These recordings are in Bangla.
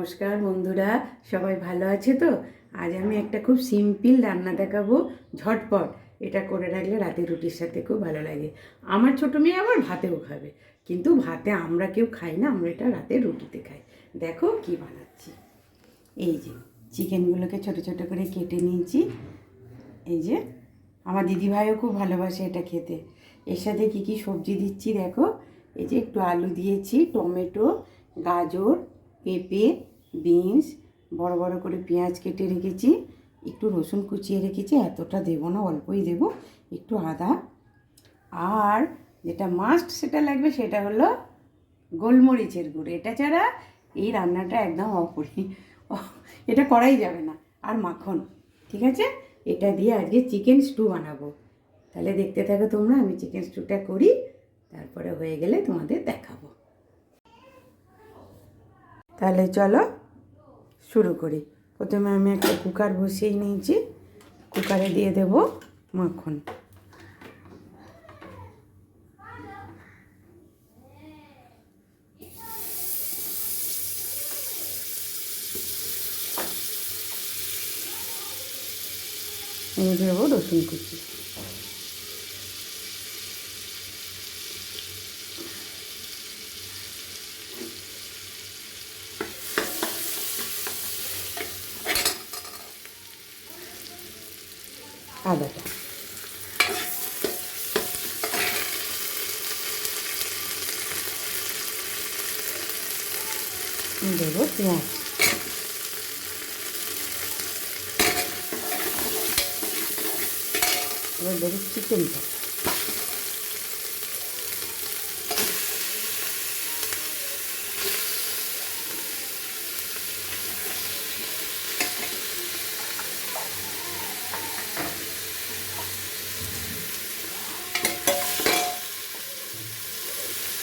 নমস্কার বন্ধুরা, সবাই ভালো আছে তো? আজ আমি একটা খুব সিম্পল রান্না দেখাবো, ঝটপট। এটা করে রাখলে রাতে রুটির সাথে খুব ভালো লাগে। আমার ছোটো মেয়ে আবার ভাতেও খাবে, কিন্তু ভাতে আমরা কেউ খাই না, আমরা এটা রাতে রুটিতে খাই। দেখো কি বানাচ্ছি। এই যে চিকেনগুলোকে ছোটো ছোটো করে কেটে নিয়েছি। এই যে আমার দিদিভাইও খুব ভালোবাসে এটা খেতে। এর সাথে কী কী সবজি দিচ্ছি দেখো। এই যে একটু আলু দিয়েছি, টমেটো, গাজর, পেঁপে, বিনস, বড় বড় করে পেঁয়াজ কেটে রেখেছি, একটু রসুন কুচিয়ে রেখেছি, এতটা দেবো না, অল্পই দেবো, একটু আদা। আর যেটা মাস্ট সেটা লাগবে, সেটা হলো গোলমরিচের গুঁড়ো। এটা ছাড়া এই রান্নাটা একদম এটা করাই যাবে না। আর মাখন, ঠিক আছে? এটা দিয়ে আজকে চিকেন স্টু বানাবো। তাহলে দেখতে থাকো তোমরা, আমি চিকেন স্টুটা করি, তারপরে হয়ে গেলে তোমাদের দেখাবো। তাহলে চলো শুরু করি। প্রথমে আমি একটা কুকার বসিয়ে নিয়েছি, কুকারে দিয়ে দেব মাখন। দেবো রসুন কুচি, আদাটা দেবো, পেঁয়াজ, এবার দেবো চিকেনটা।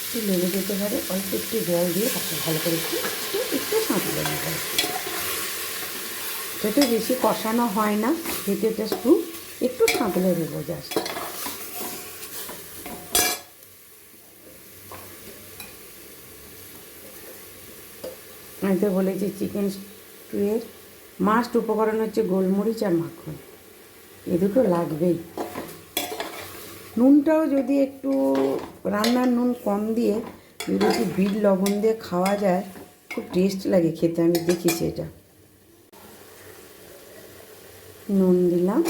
একটু লেগে যেতে পারে, অল্প একটু জল দিয়ে তাকে ভালো করে একটু একটু সাঁতলে নেবো। যাতে বেশি কষানো হয় না, ভেতরটা একটু সাঁতলে দেবো জাস্ট। আমি তো বলেছি চিকেন স্টুয়ের মাস্ট উপকরণ হচ্ছে গোলমরিচ আর মাখন, এ দুটো লাগবেই। নুনটাও যদি একটু রান্নার নুন কম দিয়ে যদি একটু বিট লবণ দিয়ে খাওয়া যায়, খুব টেস্ট লাগে খেতে, আমি দেখেছি এটা। নুন দিলাম,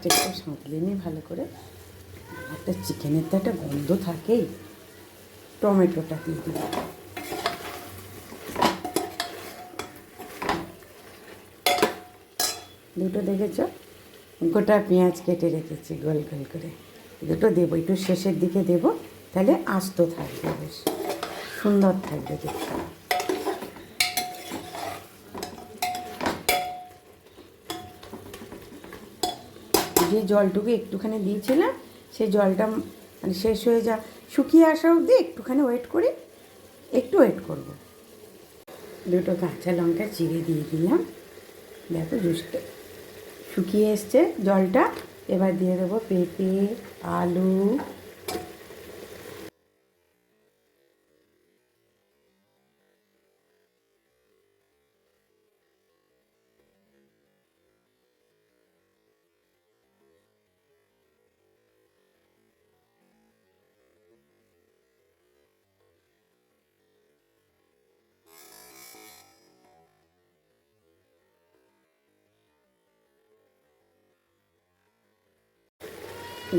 একটু সাঁতলে নিই ভালো করে। একটা চিকেনের তো একটা গন্ধ থাকেই। টমেটোটা দিয়ে দিই, দুটো দেখেছ, গোটা পেঁয়াজ কেটে রেখেছি গোল গোল করে, দুটো দেবো, একটু শেষের দিকে দেবো, তাহলে আস্ত থাকবে, বেশ সুন্দর থাকবে দেখতে। যে জলটুকু একটুখানি দিয়েছিলাম, সেই জলটা মানে শেষ হয়ে শুকিয়ে আসা অবধি একটুখানি ওয়েট করি, একটু ওয়েট করব। দুটো কাঁচা লঙ্কা চিড়ে দিয়ে দিলাম, দেখো জুসটা শুকিয়ে এসছে জলটা। এবার দিয়ে দেবো পেঁপে, আলু,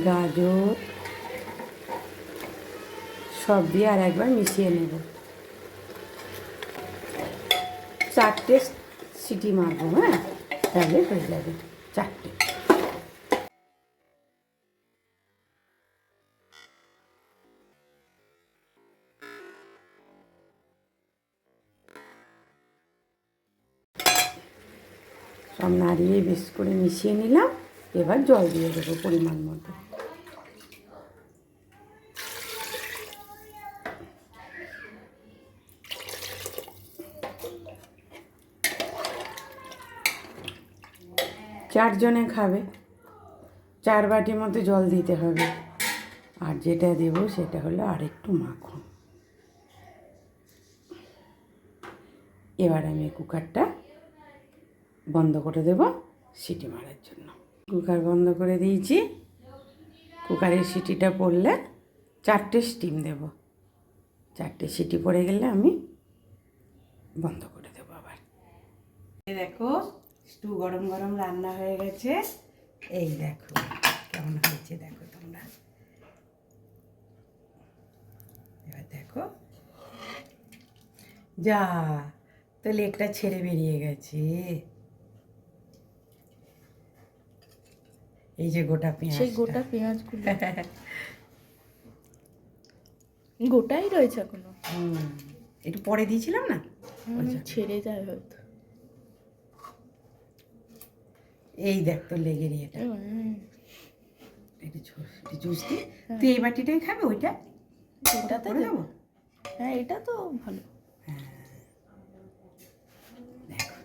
গাজর, সব দিয়ে আর একবার মিশিয়ে নেব। 4টে সিটি মারবো, হ্যাঁ, তাহলে হয়ে যাবে 4টে। সব নাড়িয়ে বেশ করে মিশিয়ে নিলাম। এবার জল দিয়ে দেবো পরিমাণ মতো। চারজনে খাবে, 4 বাটি মতো জল দিতে হবে। আর যেটা দেবো সেটা হলো আরেকটু মাখন। এবার আমি কুকারটা বন্ধ করে দেব সিটি মারার জন্য। কুকার বন্ধ করে দিয়েছি। কুকারের সিটিটা পড়লে 4টে স্টিম দেব। 4টে সিটি পড়ে গেলে আমি বন্ধ করে দেবো আবার। দেখো স্টু গরম গরম রান্না হয়ে গেছে। এই দেখো কেমন হয়েছে, দেখো তোমরা। এবার দেখো, যা তো লেগটা ছেড়ে বেরিয়ে গেছে। এই যে গোটা পেঁয়াজ, সেই গোটা পেঁয়াজগুলো গোটাই রয়েছে এখনো। একটু পরে দিয়েছিলাম না, ছেড়ে যায় হয়তো। এই দেখ তো লেগে নিয়ে একটু জুস দি। তুই এই বাটিটাই খাবে? ওইটা এটাতে করে দেবো। হ্যাঁ, এটা তো ভালো। দেখো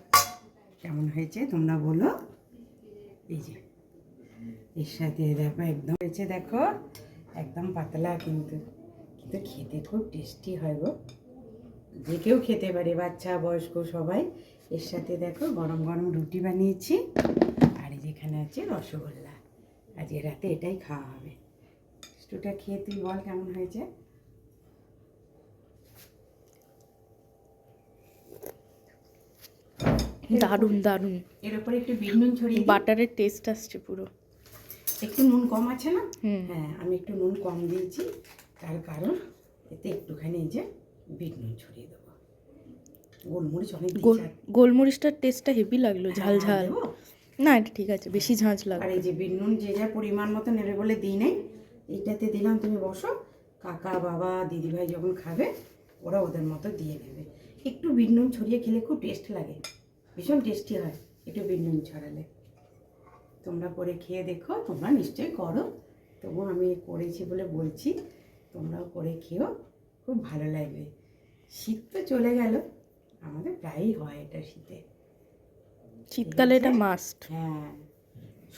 কেমন হয়েছে তোমরা বলো। এই যে এর সাথে দেখো একদম হয়েছে, দেখো একদম পাতলা, কিন্তু কিন্তু খেতে খুব টেস্টি হয় গো। যে কেউ খেতে পারে, বাচ্চা বয়স্ক সবাই। এর সাথে দেখো গরম গরম রুটি বানিয়েছি, আর যেখানে আছে রসগোল্লা। আজকে রাতে এটাই খাওয়া হবে। স্টুটা খেয়ে তুই বল কেমন হয়েছে। দারুণ দারুণ। এর উপরে একটু বিট নুন ছড়িয়ে বাটারের টেস্ট আসছে পুরো। একটু নুন কম আছে না? হ্যাঁ, আমি একটু নুন কম দিয়েছি, তার কারণ এতে একটুখানি এই যে বিট নুন ছড়িয়ে দেবো। গোলমরিচ অনেক গোলমরিচটার টেস্টটা হেভি লাগলো, ঝাল ঝাল। না, এটা ঠিক আছে, বেশি ঝাঁঝ লাগবে। আর এই যে বিট নুন যে যা পরিমাণ মতো নেবে বলে দিই নেই, এইটাতে দিলাম। তুমি বসো, কাকা বাবা দিদিভাই যখন খাবে ওরা ওদের মতো দিয়ে নেবে। একটু বিট নুন ছড়িয়ে খেলে খুব টেস্ট লাগে, ভীষণ টেস্টি হয় একটু বিট নুন ছড়ালে। তোমরা করে খেয়ে দেখো, তোমরা নিশ্চয়ই করো, তবু আমি করেছি বলে বলছি, তোমরাও করে খেও, খুব ভালো লাগবে। শীত তো চলে গেল, আমাদের প্রায়ই হয় এটা শীতে, শীতকালে এটা মাস্ট। হ্যাঁ,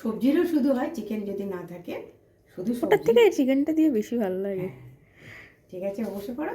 সবজিরও শুধু হয়, চিকেন যদি না থাকে শুধু ওটার থেকে চিকেনটা দিয়ে বেশি ভালো লাগে। ঠিক আছে, অবশ্য করো।